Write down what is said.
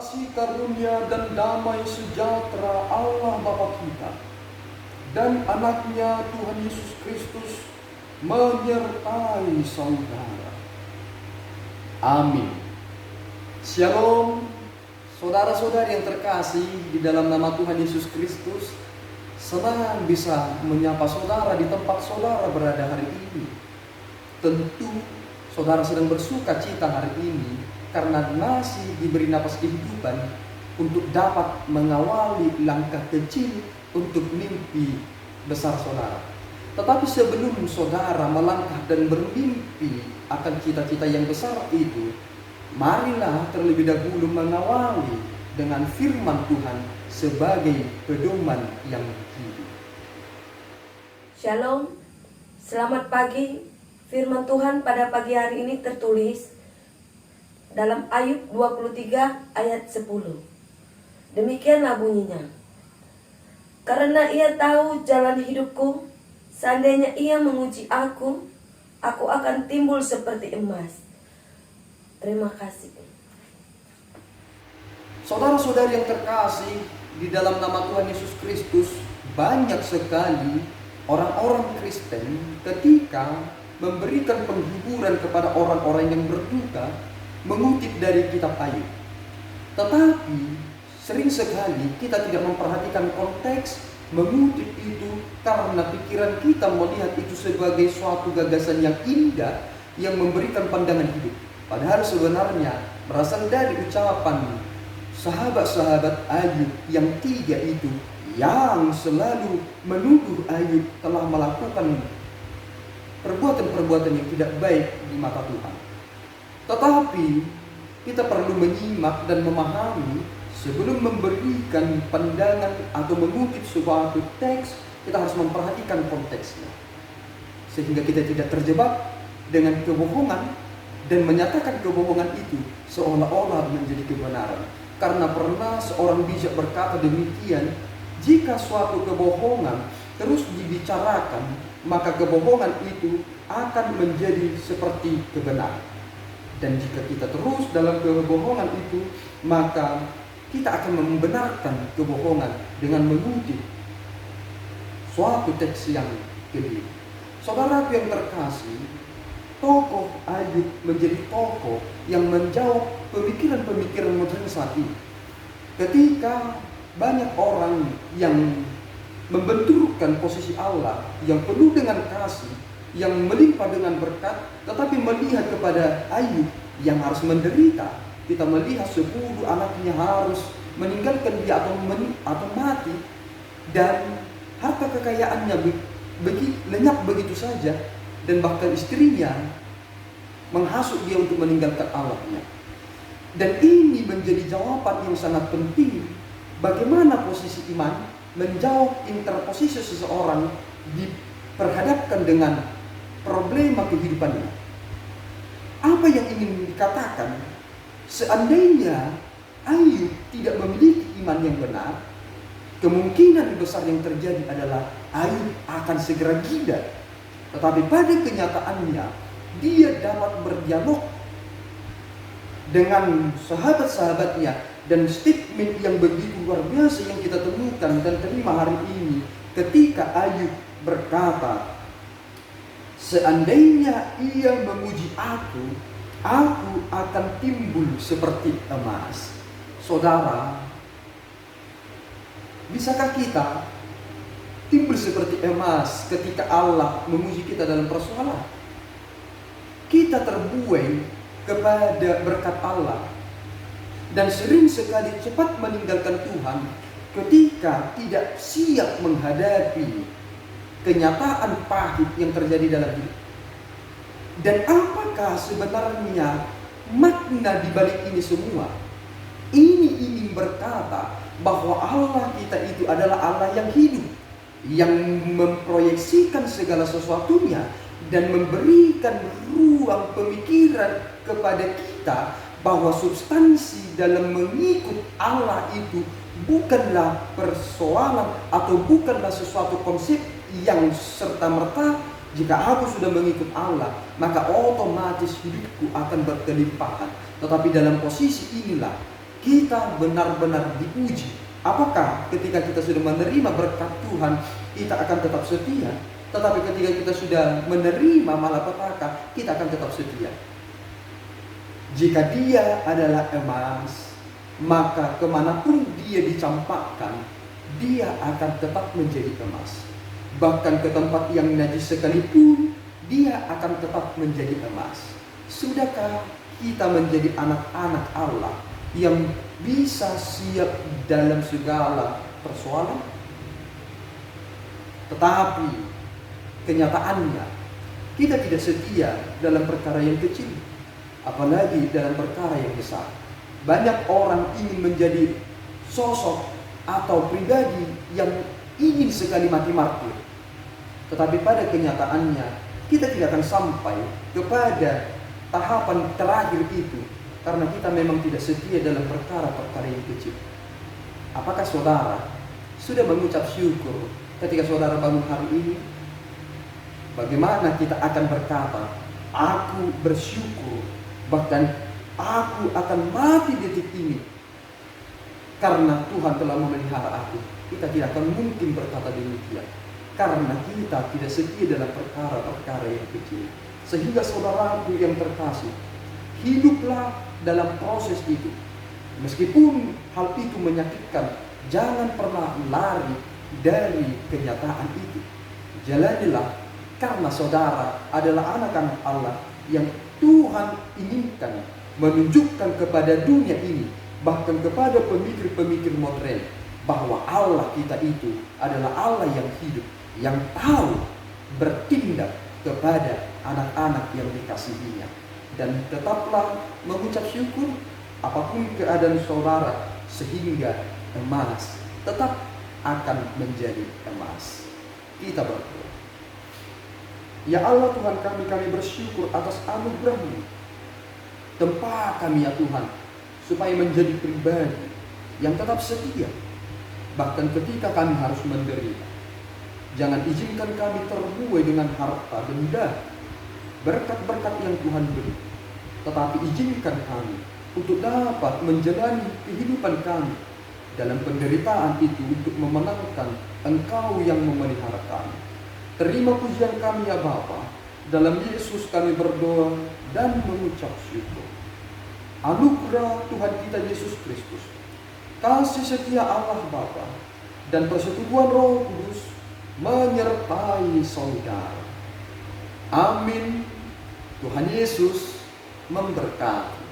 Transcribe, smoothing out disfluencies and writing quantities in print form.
kasih karunia dan damai sejahtera Allah Bapa kita dan anaknya Tuhan Yesus Kristus menyertai saudara. Amin. Shalom, saudara-saudari yang terkasih di dalam nama Tuhan Yesus Kristus. Senang bisa menyapa saudara di tempat saudara berada hari ini. Tentu saudara sedang bersuka cita hari ini karena masih diberi napas kehidupan untuk dapat mengawali langkah kecil untuk mimpi besar saudara. Tetapi sebelum saudara melangkah dan bermimpi akan cita-cita yang besar itu, marilah terlebih dahulu mengawali dengan firman Tuhan sebagai pedoman yang hidup. Shalom, selamat pagi. Firman Tuhan pada pagi hari ini tertulis dalam Ayub 23 ayat 10. Demikianlah bunyinya. Karena ia tahu jalan hidupku, seandainya ia menguji aku akan timbul seperti emas. Terima kasih. Saudara-saudari yang terkasih, di dalam nama Tuhan Yesus Kristus, banyak sekali orang-orang Kristen ketika memberikan penghiburan kepada orang-orang yang berduka mengutip dari kitab Ayub. Tetapi sering sekali kita tidak memperhatikan konteks mengutip itu karena pikiran kita melihat itu sebagai suatu gagasan yang indah yang memberikan pandangan hidup. Padahal sebenarnya berasal dari ucapan sahabat-sahabat Ayub yang tiga itu yang selalu menuduh Ayub telah melakukan perbuatan-perbuatan yang tidak baik di mata Tuhan. Tetapi kita perlu menyimak dan memahami sebelum memberikan pandangan atau mengutip suatu teks, kita harus memperhatikan konteksnya. Sehingga kita tidak terjebak dengan kebohongan dan menyatakan kebohongan itu seolah-olah menjadi kebenaran. Karena pernah seorang bijak berkata demikian, jika suatu kebohongan terus dibicarakan, maka kebohongan itu akan menjadi seperti kebenaran. Dan jika kita terus dalam kebohongan itu, maka kita akan membenarkan kebohongan dengan mengutip suatu teks yang keliru. Saudaraku yang terkasih, tokoh Ayub menjadi tokoh yang menjawab pemikiran-pemikiran modern saat ini. Ketika banyak orang yang membenturkan posisi Allah yang penuh dengan kasih, yang melimpah dengan berkat, tetapi melihat kepada Ayub yang harus menderita. Kita melihat 10 anaknya harus meninggalkan dia atau mati, dan harta kekayaannya lenyap begitu saja, dan bahkan istrinya menghasut dia untuk meninggalkan Allahnya. Dan ini menjadi jawaban yang sangat penting. Bagaimana posisi iman menjawab interposisi seseorang diperhadapkan dengan problema kehidupannya. Apa yang ingin dikatakan? Seandainya Ayub tidak memiliki iman yang benar, kemungkinan besar yang terjadi adalah Ayub akan segera gila. Tetapi pada kenyataannya, dia dapat berdialog dengan sahabat-sahabatnya, dan statement yang begitu luar biasa yang kita temukan dan terima hari ini ketika Ayub berkata, seandainya ia memuji aku akan timbul seperti emas. Saudara, bisakah kita timbul seperti emas ketika Allah memuji kita dalam persoalan? Kita terbuai kepada berkat Allah dan sering sekali cepat meninggalkan Tuhan ketika tidak siap menghadapi kenyataan pahit yang terjadi dalam hidup. Dan apakah sebenarnya makna di balik ini semua? Ini ingin berkata bahwa Allah kita itu adalah Allah yang hidup, yang memproyeksikan segala sesuatunya dan memberikan ruang pemikiran kepada kita bahwa substansi dalam mengikut Allah itu bukanlah persoalan atau bukanlah sesuatu konsep yang serta-merta jika aku sudah mengikut Allah maka otomatis hidupku akan berkelimpahan. Tetapi dalam posisi inilah kita benar-benar diuji. Apakah ketika kita sudah menerima berkat Tuhan, kita akan tetap setia? Tetapi ketika kita sudah menerima malapetaka, kita akan tetap setia. Jika dia adalah emas, maka kemanapun dia dicampakkan, dia akan tetap menjadi emas. Bahkan ke tempat yang najis sekalipun, dia akan tetap menjadi emas. Sudahkah kita menjadi anak-anak Allah yang bisa siap dalam segala persoalan? Tetapi kenyataannya, kita tidak setia dalam perkara yang kecil, apalagi dalam perkara yang besar. Banyak orang ingin menjadi sosok atau pribadi yang ingin sekali mati martir. Tetapi pada kenyataannya, kita tidak akan sampai kepada tahapan terakhir itu, karena kita memang tidak setia dalam perkara-perkara yang kecil. Apakah saudara sudah mengucap syukur ketika saudara bangun hari ini? Bagaimana kita akan berkata, aku bersyukur, bahkan aku akan mati detik ini karena Tuhan telah memelihara aku. Kita tidak akan mungkin berkata demikian, karena kita tidak setia dalam perkara-perkara yang kecil. Sehingga saudaraku yang terkasih, hiduplah dalam proses itu. Meskipun hal itu menyakitkan, jangan pernah lari dari kenyataan itu. Jalanilah, karena saudara adalah anak-anak Allah yang Tuhan inginkan menunjukkan kepada dunia ini, bahkan kepada pemikir-pemikir modern, bahwa Allah kita itu adalah Allah yang hidup, yang tahu bertindak kepada anak-anak yang dikasihinya. Dan tetaplah mengucap syukur apapun keadaan saudara, sehingga emas tetap akan menjadi emas. Kita berdoa. Ya Allah Tuhan kami bersyukur atas anugerah-Mu. Tempa kami ya Tuhan, supaya menjadi pribadi yang tetap setia, bahkan ketika kami harus menderita. Jangan izinkan kami terbuai dengan harta benda, berkat-berkat yang Tuhan beri. Tetapi izinkan kami untuk dapat menjalani kehidupan kami dalam penderitaan itu untuk memenangkan Engkau yang memelihara kami. Terima pujian kami ya Bapa. Dalam Yesus kami berdoa dan mengucap syukur. Anugerah Tuhan kita Yesus Kristus, kasih setia Allah Bapa, dan persetubuhan Roh Kudus menyertai saudara. Amin. Tuhan Yesus memberkati.